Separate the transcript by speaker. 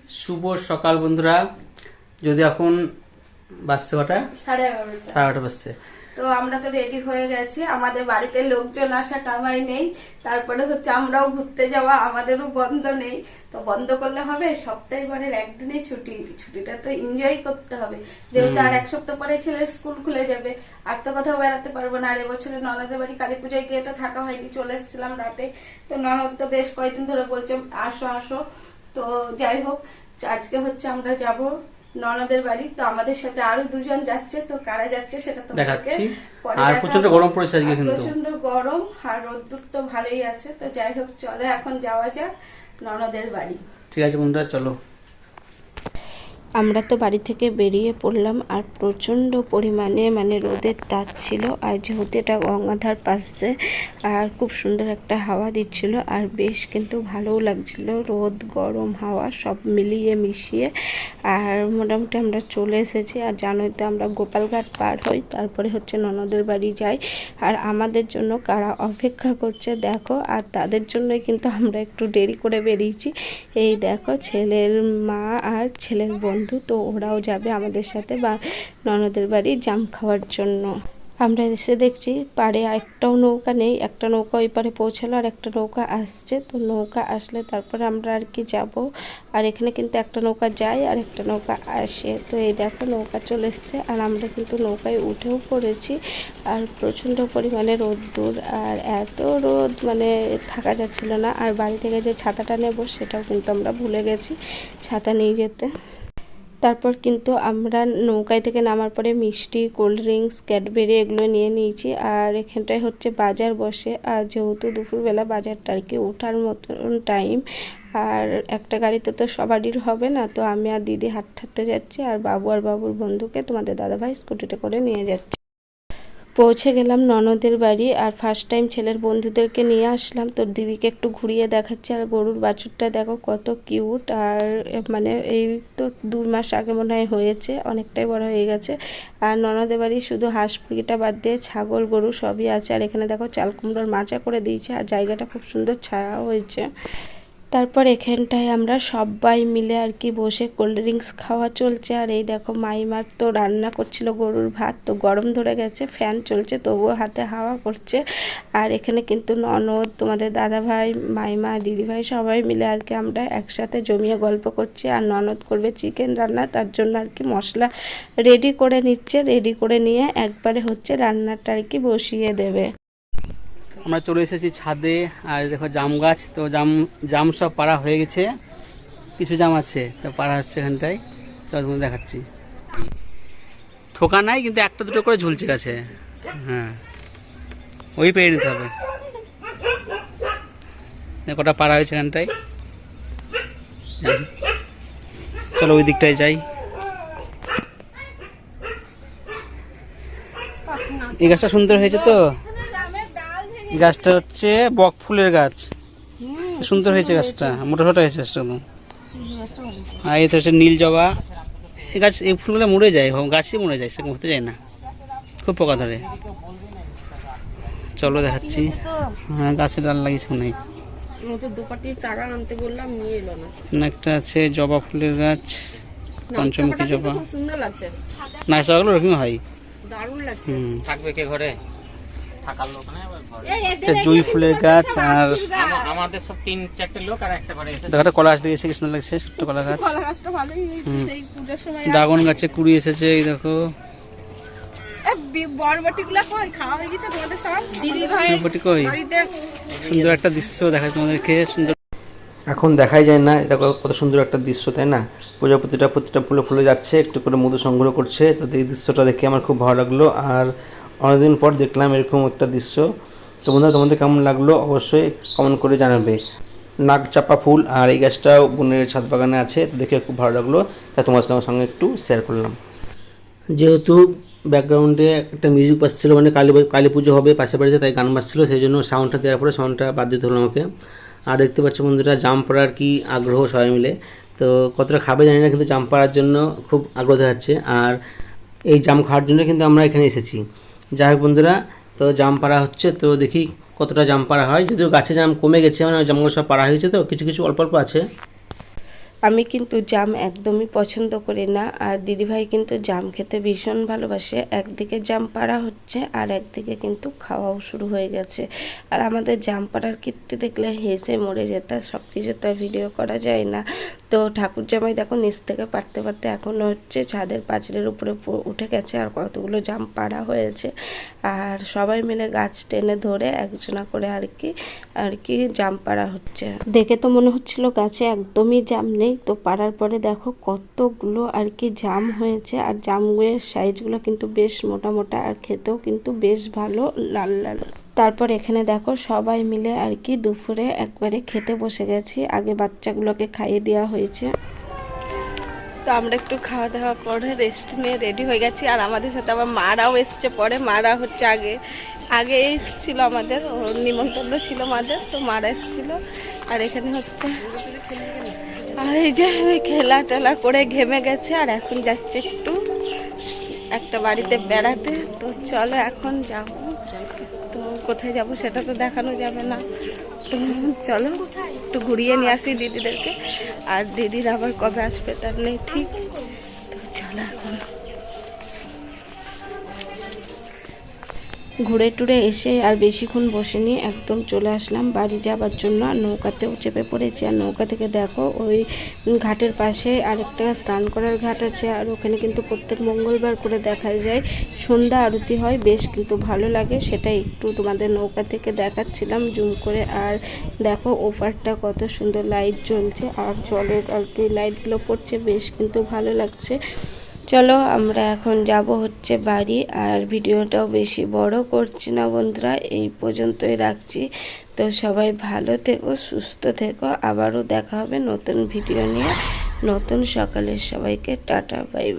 Speaker 1: শুভ সকাল বন্ধুরা। যদি এখন বাজছে কটা? 11:30 বাজছে।
Speaker 2: তো আমরা তো রেডি হয়ে গেছি, আমাদের বাড়িতে লোকজন আসা কামাই নেই, তারপরে হচ্ছে আমরাও ঘুরতে যাওয়া, আমাদেরও বন্ধ নেই। তো বন্ধ করলে হবে, সপ্তাহে পরের একদিনই ছুটি, ছুটিটা তো এনজয় করতে হবে, যেহেতু আর এক সপ্তাহ পরে ছেলের স্কুল খুলে যাবে, আর তো কোথাও বেড়াতে পারবো না। আর এবছরে ননদের বাড়ি কালী পুজোয় গিয়ে তো থাকা হয়নি, চলে এসেছিলাম রাতে। তো ননদ তো বেশ কয়েকদিন ধরে বলছে আসো আসো। তো যাই হোক, আজকে হচ্ছে আমরা যাব ননদের বাড়ি। তো আমাদের সাথে আরো দুজন যাচ্ছে, তো কারা যাচ্ছে সেটা তো
Speaker 1: দেখাচ্ছি। আর প্রচন্ড গরম পড়েছে আজকে, কিন্তু
Speaker 2: প্রচন্ড গরম, আর রোদ্দুর তো ভালোই আছে। তো যাই হোক, চলে এখন যাওয়া যাক ননদের বাড়ি।
Speaker 1: ঠিক আছে বন্ধুরা, চলো।
Speaker 2: আমরা তো বাড়ি থেকে বেরিয়ে পড়লাম, আর প্রচণ্ড পরিমাণে রোদের তাপ ছিল। আর যেহেতু এটা গঙ্গাধার পাশে, আর খুব সুন্দর একটা হাওয়া দিচ্ছিল, আর বেশ কিন্তু ভালোও লাগছিল, রোদ গরম হাওয়া সব মিলিয়ে মিশিয়ে। আর মোটামুটি আমরা চলে এসেছি। আর জানোই তো আমরা গোপালঘাট পার হই, তারপরে হচ্ছে ননদের বাড়ি যাই। আর আমাদের জন্য কারা অপেক্ষা করছে দেখো, আর তাদের জন্যই কিন্তু আমরা একটু দেরি করে বেরিয়েছি। এই দেখো, ছেলের মা আর ছেলের বন্ধু, তো ওরাও যাবে আমাদের সাথে বা ননদের বাড়ি জাম খাওয়ার জন্য। আমরা এসে দেখছি পাড়ে একটাও নৌকা নেই, একটা নৌকা ওই পারে পৌঁছালো, আর একটা নৌকা আসছে। তো নৌকা আসলে তারপরে আমরা আর কি যাব। আর এখানে কিন্তু একটা নৌকা যায় আর একটা নৌকা আসে। তো এই দেখো, নৌকা চলে এসছে, আর আমরা কিন্তু নৌকায় উঠেও পড়েছি। আর প্রচণ্ড পরিমাণে রোদ্দুর, আর এত রোদ মানে থাকা যাচ্ছিল না। আর বাড়ি থেকে যে ছাতাটা নেব সেটাও কিন্তু আমরা ভুলে গেছি ছাতা নিয়ে যেতে। তারপর কিন্তু আমরা নৌকায় থেকে নামার পরে মিষ্টি, কোল্ড ড্রিঙ্কস, ক্যাডবেরি এগুলো নিয়ে নিয়েছি। আর এখানটায় হচ্ছে বাজার বসে, আর যেহেতু দুপুরবেলা বাজারটা আর কি ওঠার মতন টাইম, আর একটা গাড়িতে তো সবারই হবে না। তো আমি আর দিদি হাঁটতে যাচ্ছি, আর বাবু আর বাবুর বন্ধুকে তোমাদের দাদাভাই স্কুটিতে করে নিয়ে যাচ্ছে। পৌঁছে গেলাম ননদের বাড়ি, আর ফার্স্ট টাইম ছেলের বন্ধুদেরকে নিয়ে আসলাম। তো দিদিকে একটু ঘুরিয়ে দেখাচ্ছি। আর গরুর বাছুরটা দেখো কত কিউট, আর মানে এই তো 2 মাস আগে মনে হয় হয়েছে, অনেকটাই বড় হয়ে গেছে। আর ননদের বাড়ি শুধু হাঁস মুরগিটা বাদ দিয়ে ছাগল গরু সবই আছে। আর এখানে দেখো চাল কুমড়োর মাচা করে দিয়েছে, আর জায়গাটা খুব সুন্দর ছায়া হয়েছে। তারপর এখানটায় আমরা সবাই মিলে আর কি বসে কোল্ড ড্রিঙ্কস খাওয়া চলছে। আর এই দেখো, মাইমার তো রান্না করছিল গরুর ভাত, তো গরম ধরে গেছে, ফ্যান চলছে তবুও হাতে হাওয়া করছে। আর এখানে কিন্তু ননদ, তোমাদের দাদাভাই, মাইমা, দিদিভাই সবাই মিলে আর কি আমরা একসাথে জমিয়ে গল্প করছি। আর ননদ করবে চিকেন রান্না, তার জন্য আর কি মশলা রেডি করে নিচ্ছে, রেডি করে নিয়ে একবারে হচ্ছে রান্নাটা আর কি বসিয়ে দেবে।
Speaker 1: আমরা চলে এসেছি ছাদে। আর দেখো জাম গাছ, তো জাম সব পাড়া হয়ে গেছে, কিছু জাম আছে তো পাড়া হচ্ছে এখানটায়। চল তোমাদের দেখাচ্ছি। থোকা নাই, কিন্তু একটা দুটো করে ঝুলছে গাছে। হ্যাঁ, ওই পেয়ে নিতে হবে। কটা পাড়া হয়েছে এখানটায়। চলো ওই দিকটায় যাই। এই গাছটা সুন্দর হয়েছে তো। গাছটা হচ্ছে বক ফুলের গাছ, সুন্দর হয়েছে গাছটা, মোটা মোটা হয়েছে গাছটা একদম। আর এই তো হচ্ছে নীল জবা। এই গাছ, এই ফুলগুলো মরে যায়, গাছই মরে যায়, সেরকম হতে যায় না, খুব পোকা ধরে। চলো দেখাচ্ছি। হ্যাঁ, গাছে ডাল লাগিয়েছে অনেক। একটা আছে জবা ফুলের গাছ, পঞ্চমুখী জবা। না, সবগুলো ওরকম হয়। থাকবে কে ঘরে? জুঁই ফুলের গাছ, আর আমাদের সব 3-4টে লোক, আর একটা ঘরে দেখো কলা গাছ দিয়েছে, কি সুন্দর লাগছে, ছোট্ট কলা গাছ। ড্রাগন গাছে কুড়ি এসেছে, এই দেখো। সুন্দর একটা দৃশ্য দেখায় তোমাদেরকে, সুন্দর এখন দেখাই যায় না। দেখো কত সুন্দর একটা দৃশ্য, তাই না? প্রতিটা ফুলে ফুলে যাচ্ছে, একটু করে মধু সংগ্রহ করছে। তো এই দৃশ্যটা দেখে আমার খুব ভালো লাগলো, আর অনেকদিন পর দেখলাম এরকম একটা দৃশ্য। তো বন্ধুরা, তোমাদের কেমন লাগলো অবশ্যই কমেন্ট করে জানাবে। নাগচাপা ফুল, আর এই গাছটাও বোনের ছাদ বাগানে আছে, তো দেখে খুব ভালো লাগলো, তাই তোমার সঙ্গে একটু শেয়ার করলাম। যেহেতু ব্যাকগ্রাউন্ডে একটা মিউজিক বাজছিল, মানে কালী পুজো হবে পাশে বাড়িতে, তাই গান বাজছিল, সেই জন্য সাউন্ডটা দেওয়ার পরে সাউন্ডটা বাদ দিতে হলো আমাকে। আর দেখতে পাচ্ছ বন্ধুরা, জাম পাড়ার কি আগ্রহ সবাই মিলে। তো কতটা খাবে জানি না, কিন্তু জাম পাড়ার জন্য খুব আগ্রহ দেখাচ্ছে। আর এই জাম খাওয়ার জন্য কিন্তু আমরা এখানে এসেছি। যাই হোক বন্ধুরা, তো জাম পাড়া হচ্ছে, তো দেখি কতটা জাম পাড়া হয়। যদিও গাছে জাম কমে গেছে, মানে জামগুলো সব পাড়া হয়েছে, তো কিছু কিছু অল্প অল্প আছে।
Speaker 2: আমি কিন্তু জাম একদমই পছন্দ করি না, আর দিদিভাই কিন্তু জাম খেতে ভীষণ ভালোবাসে। একদিকে জাম পাড়া হচ্ছে আর একদিকে কিন্তু খাওয়াও শুরু হয়ে গেছে। আর আমাদের জাম পাড়ার কীর্তি দেখলে হেসে মরে যেত, সব কিছু তার ভিডিও করা যায় না। তো ঠাকুর জামাই দেখো নিচ থেকে পারতে পারতে এখন হচ্ছে ছাদের পাঁচিলের উপরে উঠে গেছে, আর কতগুলো জাম পাড়া হয়েছে। আর সবাই মিলে গাছ টেনে ধরে একজনা করে আর কি জাম পাড়া হচ্ছে। দেখে তো মনে হচ্ছিল গাছে একদমই জাম নেই, তো পাড়ার পরে দেখো কতগুলো আর কি জাম হয়েছে। আর জামগুলোর সাইজগুলো কিন্তু বেশ মোটা মোটা, আর খেতেও কিন্তু বেশ ভালো, লাল লাল। তারপর এখানে দেখো সবাই মিলে আর কি দুপুরে একবারে খেতে বসে গেছি। আগে বাচ্চাগুলোকে খাইয়ে দেওয়া হয়েছে, তো আমরা একটু খাওয়া দাওয়া করে রেস্ট নিয়ে রেডি হয়ে গেছি। আর আমাদের সাথে আবার মারাও এসছে পরে, মারা হচ্ছে আগে এসেছিল, আমাদের নিমন্ত্রণ ছিল মাদের, তো মারা এসেছিল। আর এখানে হচ্ছে আর এই যে খেলা টেলা করে ঘেমে গেছে, আর এখন যাচ্ছে একটু একটা বাড়িতে বেড়াতে। তো চলো এখন যাব, তো কোথায় যাব সেটা তো দেখানো যাবে না, তো চলো একটু ঘুরিয়ে নিয়ে আসি দিদিদেরকে। আর দিদির আবার কবে আসবে তার নেই ঠিক, তো চলো এখন ঘুরে টুরে এসে আর বেশিক্ষণ বসেনি, একদম চলে আসলাম বাড়ি যাবার জন্য। আর নৌকাতেও চেপে পড়েছি, আর নৌকা থেকে দেখো ওই ঘাটের পাশে আরেকটা স্নান করার ঘাট আছে, আর ওখানে কিন্তু প্রত্যেক মঙ্গলবার করে দেখা যায় সন্ধ্যা আরতি হয়, বেশ কিন্তু ভালো লাগে। সেটা একটু তোমাদের নৌকা থেকে দেখাচ্ছিলাম জুম করে। আর দেখো ওপারটা কত সুন্দর লাইট জ্বলছে, আর জলের আর কি লাইটগুলো পড়ছে, বেশ কিন্তু ভালো লাগছে। চলো আমরা এখন যাব হচ্ছে বাড়ি। আর ভিডিওটাও বেশি বড় করছি না বন্ধুরা, এই পর্যন্তই রাখছি। তো সবাই ভালো থেকো, সুস্থ থেকো, আবারও দেখা হবে নতুন ভিডিও নিয়ে। নতুন সকালে সবাইকে টাটা বাই।